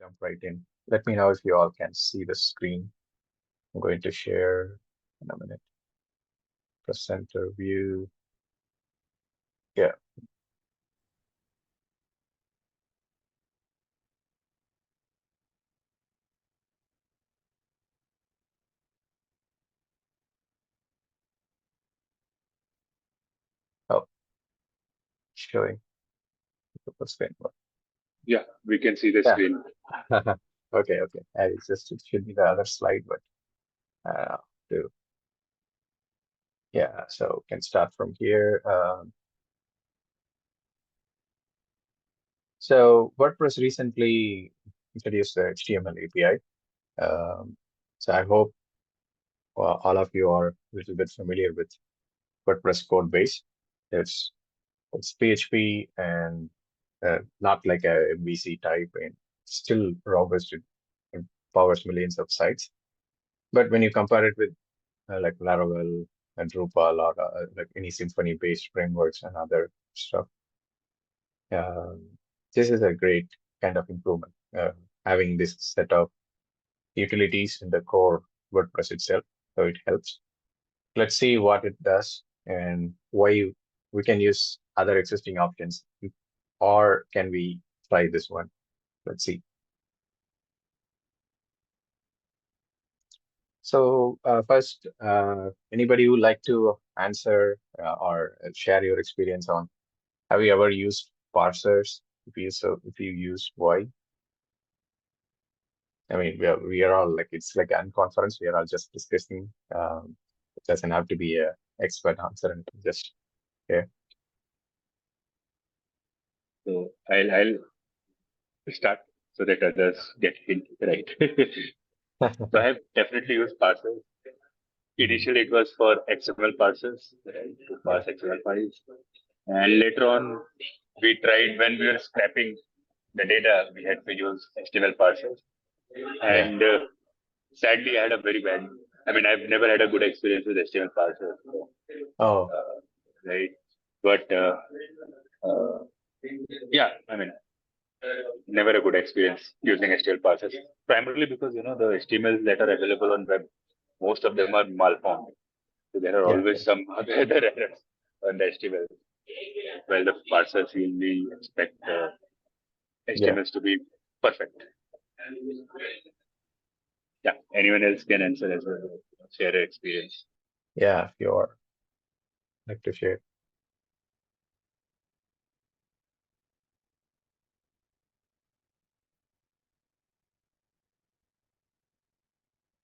jump right in. Let me know if you all can see the screen. I'm going to share in a minute. Presenter view. Yeah. Oh, showing the screen. Yeah, we can see the Yeah. screen. Okay. It should be the other slide, but do yeah. So can start from here. So WordPress recently introduced the HTML API. So I hope all of you are a little bit familiar with WordPress code base. It's PHP and not like a MVC type, and still robust. It powers millions of sites. But when you compare it with like Laravel and Drupal or like any Symfony-based frameworks and other stuff, um, this is a great kind of improvement. Having this set of utilities in the core WordPress itself, so it helps. Let's see what it does and why we can use other existing options, or can we try this one? Let's see. So first, anybody who like to answer or share your experience on, have you ever used parsers? If you use, why? I mean, we are all like, it's like an conference. We are all just discussing. It doesn't have to be a expert answer, and just yeah. So I'll start so that others get hint right. So I have definitely used parsers. Mhm. Initially, it was for XML parsers, right, to parse XML files, and later on, we tried when we were scraping the data, we had to use HTML parsers, Yeah. and sadly, I had a very bad. I mean, I've never had a good experience with HTML parsers, Oh, right? But uh, yeah, I mean, never a good experience using HTML parsers. Primarily because the HTMLs that are available on web, most of them are malformed. So there are yeah. always some other errors on the HTML. Well, the parsers usually expect Yeah. HTMLs to be perfect. Yeah, anyone else can answer as well. Share their experience. Yeah. If you're like to share.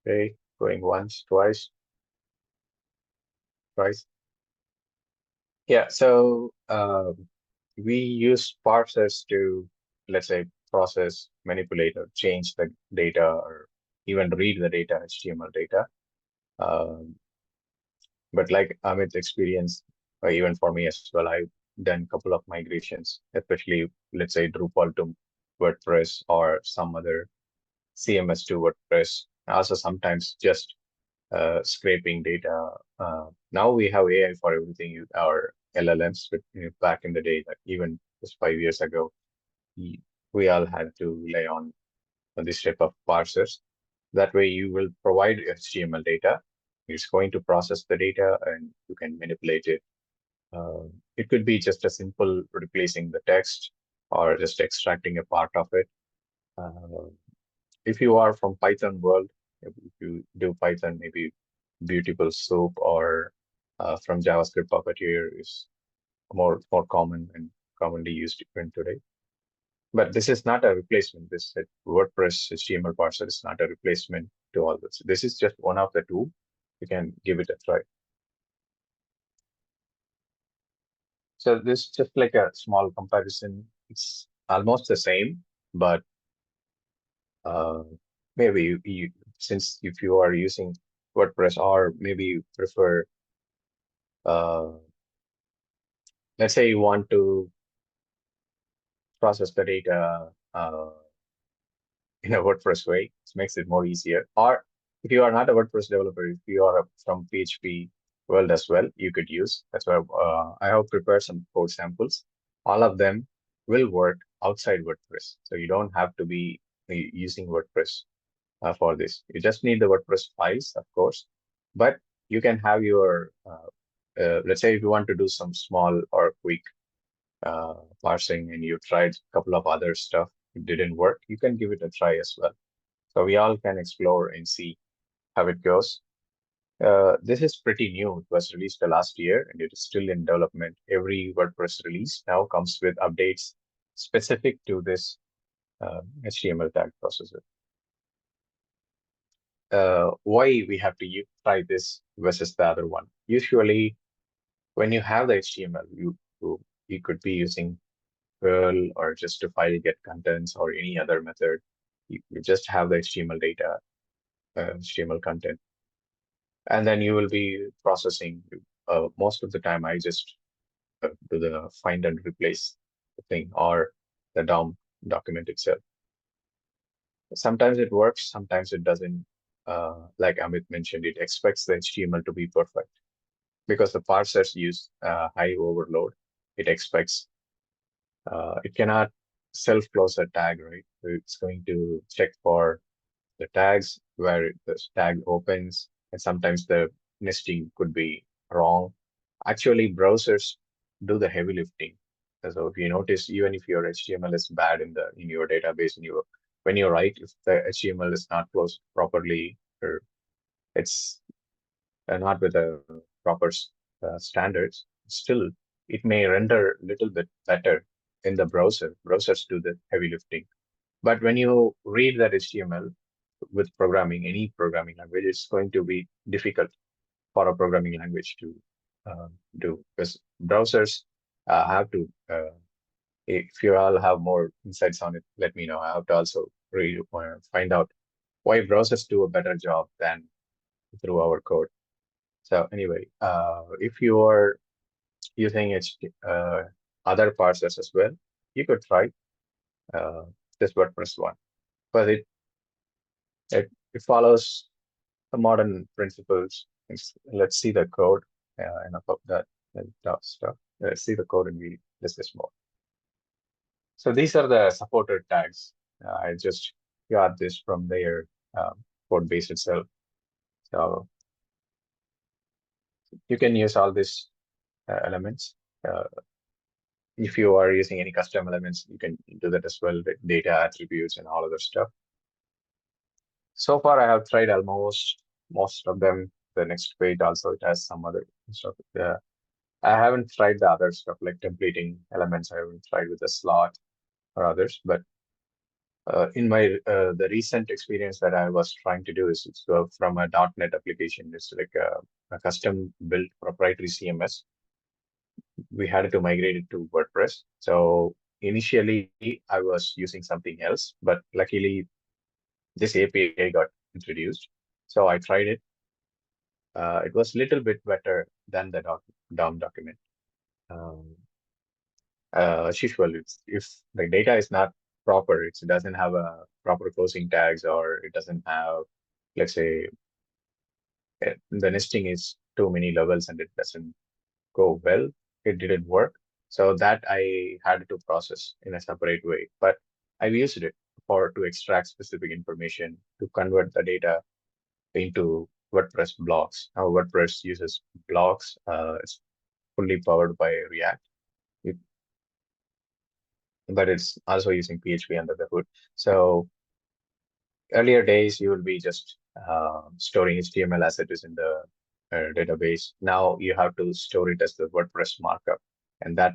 Okay. Going once, twice, twice. Yeah. So we use parsers to, let's say, process, manipulate, or change the data, or even read the data, HTML data. Um, but like Amit's experience, or even for me as well, I've done a couple of migrations, especially, let's say, Drupal to WordPress or some other CMS to WordPress. Also, sometimes just scraping data. Now we have AI for everything, our LLMs, but back in the day, like even just 5 years ago, we we all had to rely on this type of parsers. That way, you will provide HTML data. It's going to process the data and you can manipulate it. It could be just a simple replacing the text or just extracting a part of it. Uh, if you are from Python world, if you do Python, maybe Beautiful Soup or from JavaScript Puppeteer is more common and commonly used even today. But this is not a replacement. This WordPress HTML parser is not a replacement to all this. This is just one of the two. You can give it a try. So this is just like a small comparison. It's almost the same, but uh, maybe since if you are using WordPress, or maybe you prefer, uh, let's say you want to process the data in a WordPress way, it makes it more easier. Or if you are not a WordPress developer, if you are from PHP world as well, you could use. That's why I have prepared some code samples. All of them will work outside WordPress, so you don't have to be using WordPress for this. You just need the WordPress files, of course, but you can have your, let's say if you want to do some small or quick parsing and you tried a couple of other stuff, it didn't work, you can give it a try as well. So we all can explore and see how it goes. This is pretty new. It was released the last year and it is still in development. Every WordPress release now comes with updates specific to this HTML tag processor. Why we have to try this versus the other one? Usually, when you have the HTML, you could be using Perl or just to file get contents or any other method. You just have the HTML data, HTML content, and then you will be processing. Most of the time, I just do the find and replace thing or the DOM document itself. Sometimes it works, sometimes it doesn't. Like Amit mentioned, it expects the HTML to be perfect because the parsers use high overload. It expects it cannot self-close a tag, right? So it's going to check for the tags where the tag opens, and sometimes the nesting could be wrong. Actually, browsers do the heavy lifting. So if you notice, even if your HTML is bad in your database, and when you write, if the HTML is not closed properly, or it's not with the proper standards, still it may render a little bit better in the browser. Browsers do the heavy lifting. But when you read that HTML with programming, any programming language, it's going to be difficult for a programming language to do because browsers have to. If you all have more insights on it, let me know. I have to also find out why browsers do a better job than through our code. So anyway, if you are using other parsers as well, you could try uh, this WordPress one, but it follows the modern principles. Let's see the code and about that stuff. Let's see the code and we discuss more. So these are the supported tags. I just got this from their code base itself. So you can use all these elements. If you are using any custom elements, you can do that as well, the data attributes and all other stuff. So far, I have tried almost most of them. The next page also, it has some other stuff. I haven't tried the other stuff like templating elements. I haven't tried with the slot or others, but in my the recent experience that I was trying to do is it's from a .NET application. It's like a custom built proprietary CMS. We had to migrate it to WordPress. So initially, I was using something else, but luckily this API got introduced. So I tried it. It was a little bit better than the DOM document. Um, as usual, if the data is not proper, it doesn't have a proper closing tags, or it doesn't have, let's say, the nesting is too many levels and it doesn't go well, it didn't work. So that I had to process in a separate way, but I've used it to extract specific information to convert the data into WordPress blocks. Now WordPress uses blocks. It's fully powered by React, it, but it's also using PHP under the hood. So earlier days, you will be just storing HTML as it is in the database. Now you have to store it as the WordPress markup, and that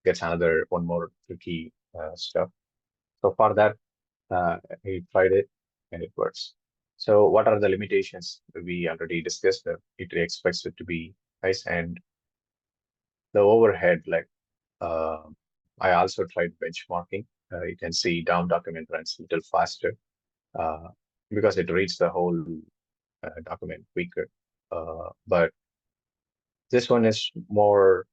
gets one more tricky stuff. So for that, we tried it and it works. So what are the limitations? We already discussed that it expects it to be nice, and the overhead, like uh, I also tried benchmarking. You can see DOM document runs a little faster uh, because it reads the whole document quicker. But this one is more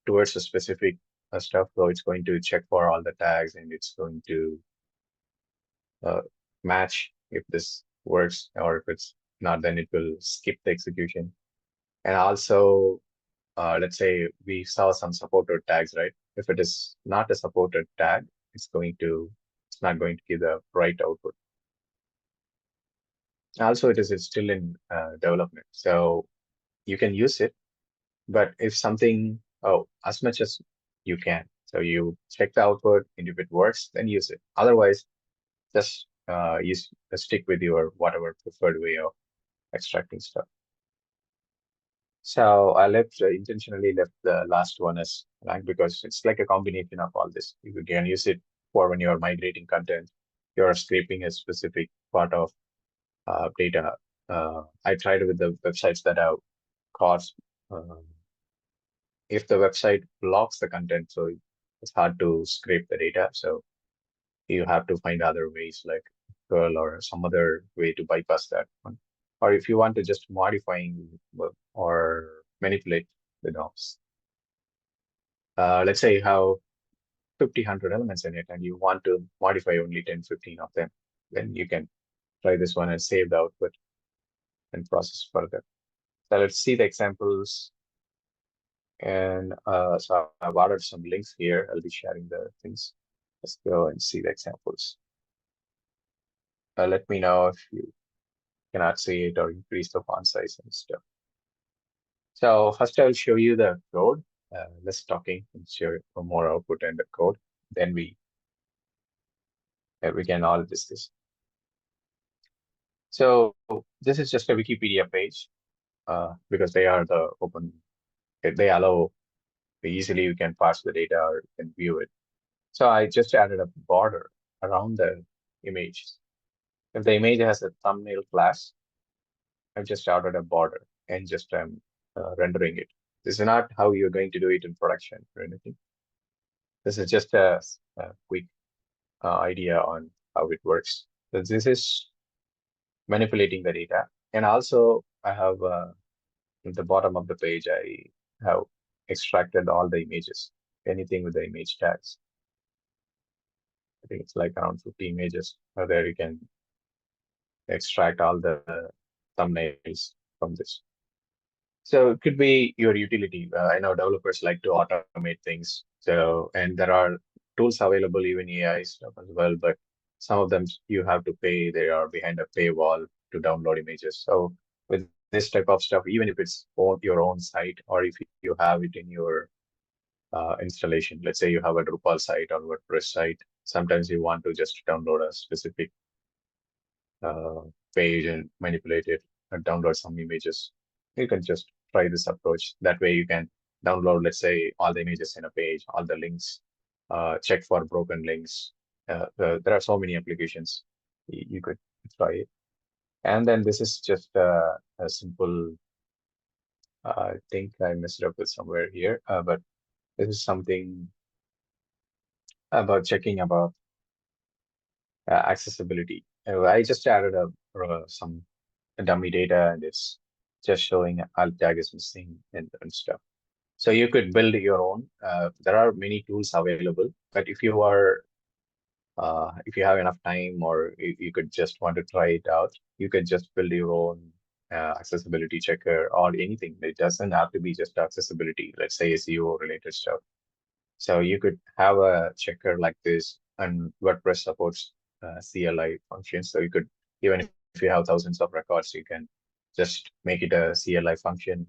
towards a specific stuff, so it's going to check for all the tags and it's going to uh, match if this works, or if it's not, then it will skip the execution. And also, let's say we saw some supported tags, right? If it is not a supported tag, it's going to it's not going to give the right output. Also, it's still in development, so you can use it, but if something, as much as you can. So you check the output, and if it works, then use it. Otherwise, just stick with your whatever preferred way of extracting stuff. So I intentionally left the last one as blank because it's like a combination of all this. You can use it for when you're migrating content, you're scraping a specific part of data. I tried with the websites that have cost. If the website blocks the content, so it's hard to scrape the data. So you have to find other ways like curl or some other way to bypass that one. Or if you want to just modifying or manipulate the DOMs. Let's say you have 50, 100 elements in it and you want to modify only 10, 15 of them, then you can try this one and save the output and process further. So let's see the examples. And so I've added some links here. I'll be sharing the things. Let's go and see the examples. Let me know if you cannot see it or increase the font size and stuff. So first I'll show you the code, less talking and show more output and the code. Then we can all discuss. So this is just a Wikipedia page because they are the open, they allow easily you can parse the data or you can view it. So I just added a border around the image. If the image has a thumbnail class, I've just added a border and just rendering it. This is not how you're going to do it in production or anything. This is just a quick idea on how it works. So this is manipulating the data. And also I have at the bottom of the page, I have extracted all the images, anything with the image tags. I think it's like around 50 images. There you can extract all the thumbnails from this. So it could be your utility. I know developers like to automate things. So, and there are tools available, even AI stuff as well, but some of them you have to pay. They are behind a paywall to download images. So with this type of stuff, even if it's on your own site or if you have it in your installation, let's say you have a Drupal site or WordPress site, sometimes you want to just download a specific page and manipulate it and download some images. You can just try this approach. That way you can download, let's say, all the images in a page, all the links, check for broken links. There are so many applications you could try it. And then this is just a simple, I think I messed up with somewhere here, but this is something about checking about accessibility. I just added some dummy data and it's just showing alt tag is missing and stuff. So you could build your own. There are many tools available, but if you are if you have enough time or you could just want to try it out, you could just build your own accessibility checker or anything. It doesn't have to be just accessibility, let's say SEO related stuff. So you could have a checker like this, and WordPress supports CLI functions. So you could, even if you have thousands of records, you can just make it a CLI function,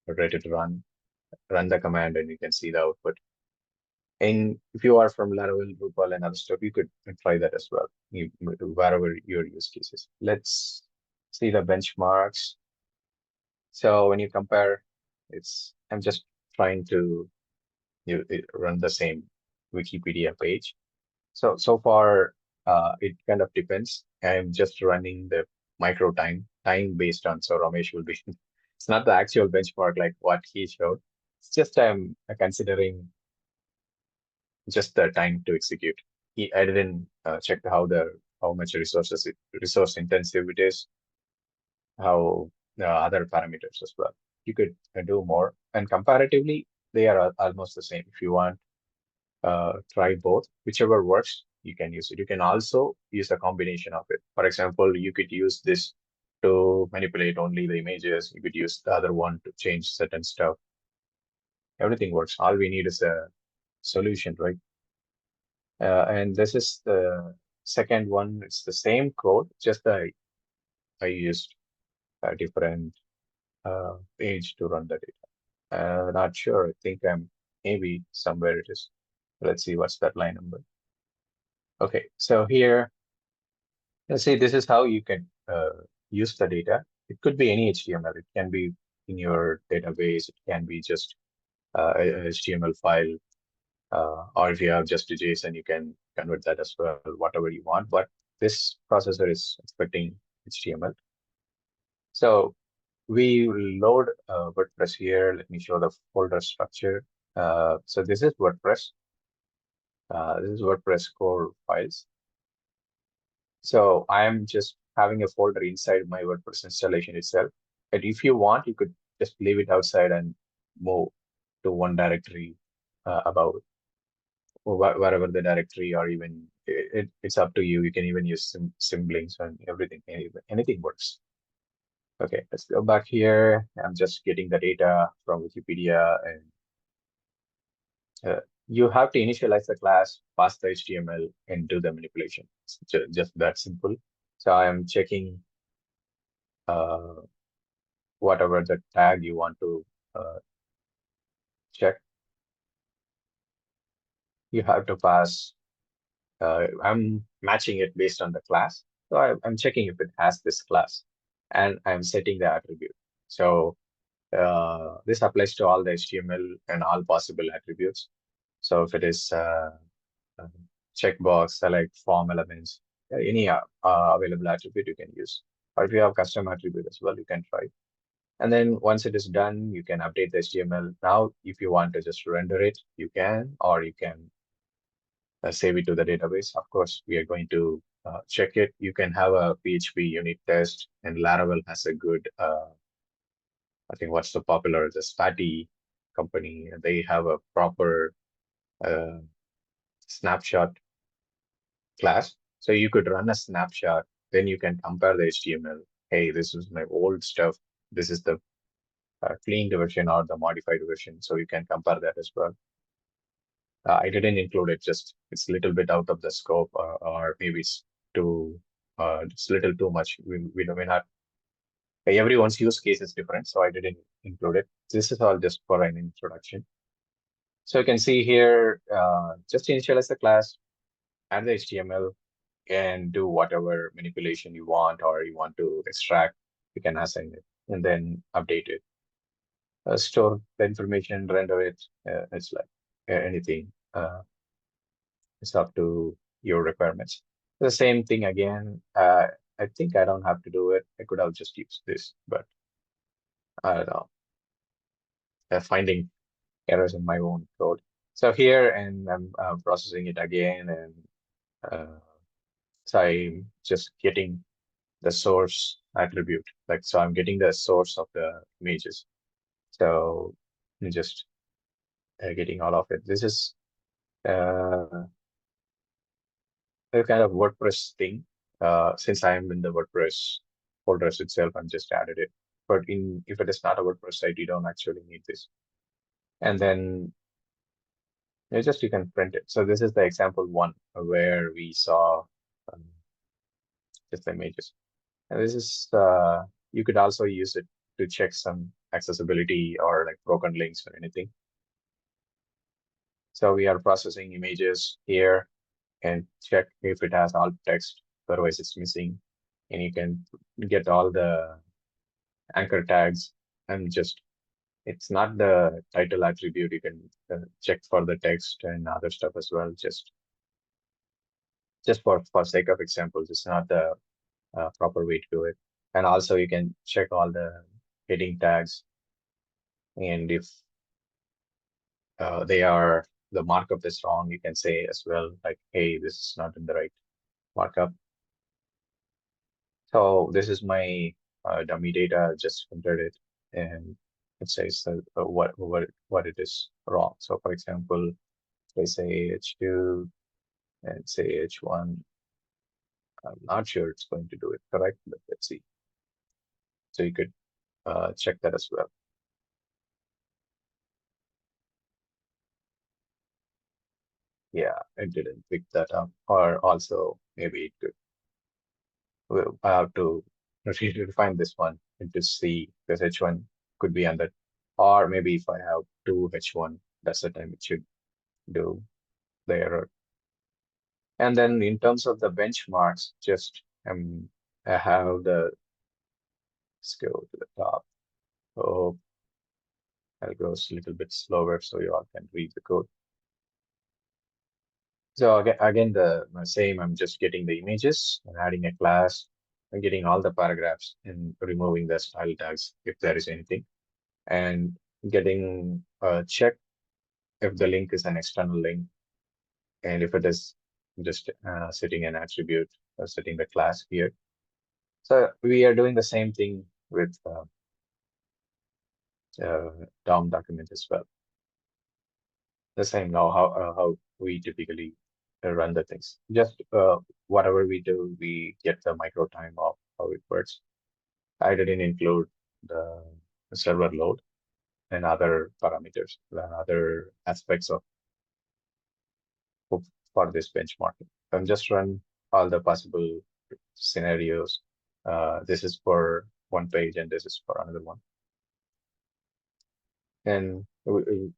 ready to run the command, and you can see the output. And if you are from Laravel, Drupal, and other stuff, you could try that as well, wherever your use cases. Let's see the benchmarks. So when you compare, I'm just trying to run the same Wikipedia page. So far, it kind of depends. I'm just running the micro time based on. So Ramesh will be. It's not the actual benchmark like what he showed. It's just I'm considering just the time to execute. I didn't check how much resource intensive it is, how other parameters as well. You could do more, and comparatively, they are almost the same. If you want, try both, whichever works, you can use it. You can also use a combination of it. For example, you could use this to manipulate only the images. You could use the other one to change certain stuff. Everything works. All we need is a solution, right? And this is the second one. It's the same code, just I used a different page to run the data. Not sure. I think I'm maybe somewhere it is. Let's see what's that line number. Okay, so here, let's see, this is how you can use the data. It could be any HTML. It can be in your database. It can be just a HTML file, or if you have just a JSON, you can convert that as well, whatever you want. But this processor is expecting HTML. So we will load WordPress here. Let me show the folder structure. So this is WordPress. This is WordPress core files. So I am just having a folder inside my WordPress installation itself. And if you want, you could just leave it outside and move to one directory above, or wherever the directory, or even it's up to you. You can even use symlinks and everything. Anything works. Okay, let's go back here. I'm just getting the data from Wikipedia, and you have to initialize the class, pass the HTML, and do the manipulation. It's just that simple. So I'm checking uh, whatever the tag you want to check. You have to pass. I'm matching it based on the class. So I'm checking if it has this class, and I'm setting the attribute. So this applies to all the HTML and all possible attributes. So if it is checkbox, select form elements, any available attribute you can use. Or if you have custom attribute as well, you can try. And then once it is done, you can update the HTML. Now, if you want to just render it, you can, or you can save it to the database. Of course, we are going to check it. You can have a PHP unit test, and Laravel has a good, I think what's the popular, the Spatty company. They have a proper uh, snapshot class. So you could run a snapshot, then you can compare the HTML. Hey, this is my old stuff. This is the cleaned version or the modified version. So you can compare that as well. I didn't include it, just it's a little bit out of the scope, or maybe it's too, it's a little too much. We may not, everyone's use case is different, so I didn't include it. This is all just for an introduction. So you can see here, just initialize the class, add the HTML, and do whatever manipulation you want, or you want to extract, you can assign it and then update it. Store the information, render it. It's like anything. It's up to your requirements. The same thing again. I think I don't have to do it. I could have just used this, but I don't know. Finding errors in my own code. So here, and I'm processing it again, and so I'm just getting the source attribute. Like, so I'm getting the source of the images. So I'm just getting all of it. This is a kind of WordPress thing. Since I'm in the WordPress folders itself, I'm just added it. But if it is not a WordPress site, you don't actually need this. And then you can print it. So this is the example one where we saw um, just the images. And this is you could also use it to check some accessibility or like broken links or anything. So we are processing images here and check if it has alt text, otherwise it's missing. And you can get all the anchor tags, and just, it's not the title attribute. You can check for the text and other stuff as well. Just for sake of examples, it's not the proper way to do it. And also you can check all the heading tags, and if they are, the markup is wrong, you can say as well, like, hey, this is not in the right markup. So this is my dummy data, just entered it, and it says what it is wrong. So for example, if I say H2 and say H1, I'm not sure it's going to do it correct, but let's see. So you could check that as well. Yeah, it didn't pick that up. Or also maybe it could. I have to refine this one and to see because H1 could be under, or maybe if I have two H1, that's the time it should do the error. And then in terms of the benchmarks, just I have the, let's go to the top. So I'll go a little bit slower so you all can read the code. So again, the same, I'm just getting the images and adding a class and getting all the paragraphs and removing the style tags if there is anything, and getting a check if the link is an external link, and if it is just setting an attribute or setting the class here. So we are doing the same thing with DOM document as well. The same now how we typically run the things. Just whatever we do, we get the micro time of how it works. I didn't include the server load and other parameters, and other aspects of for this benchmarking. I'm just run all the possible scenarios. This is for one page and this is for another one. And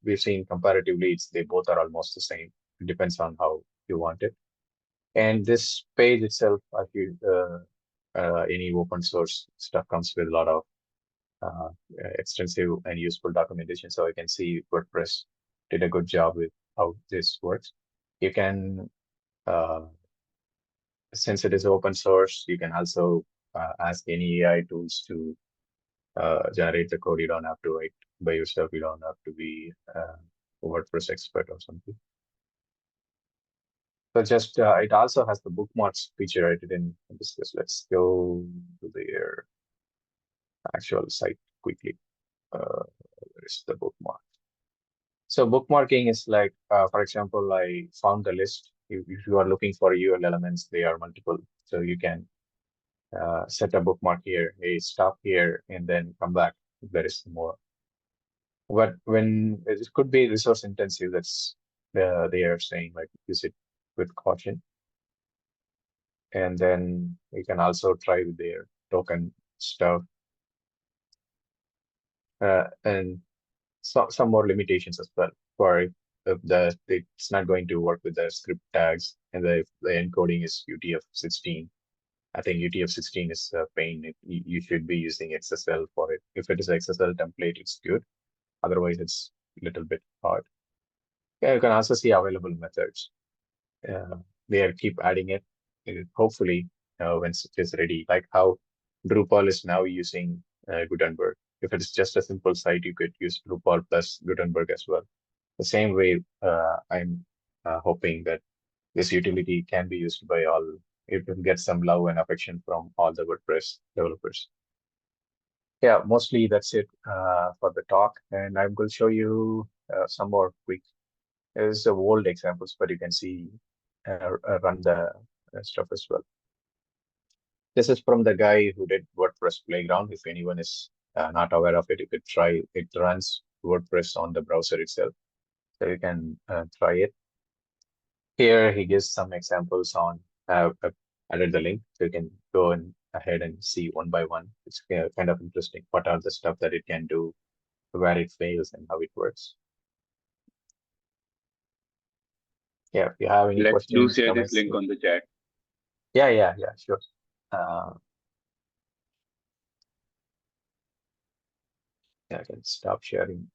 we've seen comparatively, they both are almost the same. It depends on how you want it. And this page itself, I feel any open source stuff comes with a lot of extensive and useful documentation. So I can see WordPress did a good job with how this works. You can, since it is open source, you can also ask any AI tools to generate the code. You don't have to write by yourself. You don't have to be a WordPress expert or something. So just it also has the bookmarks feature. I didn't discuss. Let's go to their actual site quickly. Where is the bookmark? So bookmarking is like, for example, I found the list. If you are looking for URL elements, they are multiple. So you can set a bookmark here, hey, stop here, and then come back if there is more. But when it could be resource intensive, that's they are saying like use it with caution. And then you can also try with their token stuff. And some more limitations as well for if it's not going to work with the script tags, and the encoding is UTF-16. I think UTF-16 is a pain. You should be using XSL for it. If it is XSL template, it's good. Otherwise, it's a little bit hard. Yeah, you can also see available methods. They keep adding it. Hopefully, when it is ready, like how Drupal is now using Gutenberg. If it's just a simple site, you could use Drupal plus Gutenberg as well. The same way, I'm hoping that this utility can be used by all. It will get some love and affection from all the WordPress developers. Yeah, mostly that's it for the talk. And I'm going to show you some more quick. There's old examples, but you can see run the stuff as well. This is from the guy who did WordPress Playground. If anyone is not aware of it, you could try. It runs WordPress on the browser itself, so you can try it. Here he gives some examples on. Added the link, so you can go and ahead and see one by one. It's kind of interesting. What are the stuff that it can do, where it fails, and how it works. Yeah, if you have any Let's do questions, share this comments. link on the chat. Yeah, sure. Yeah, I can stop sharing.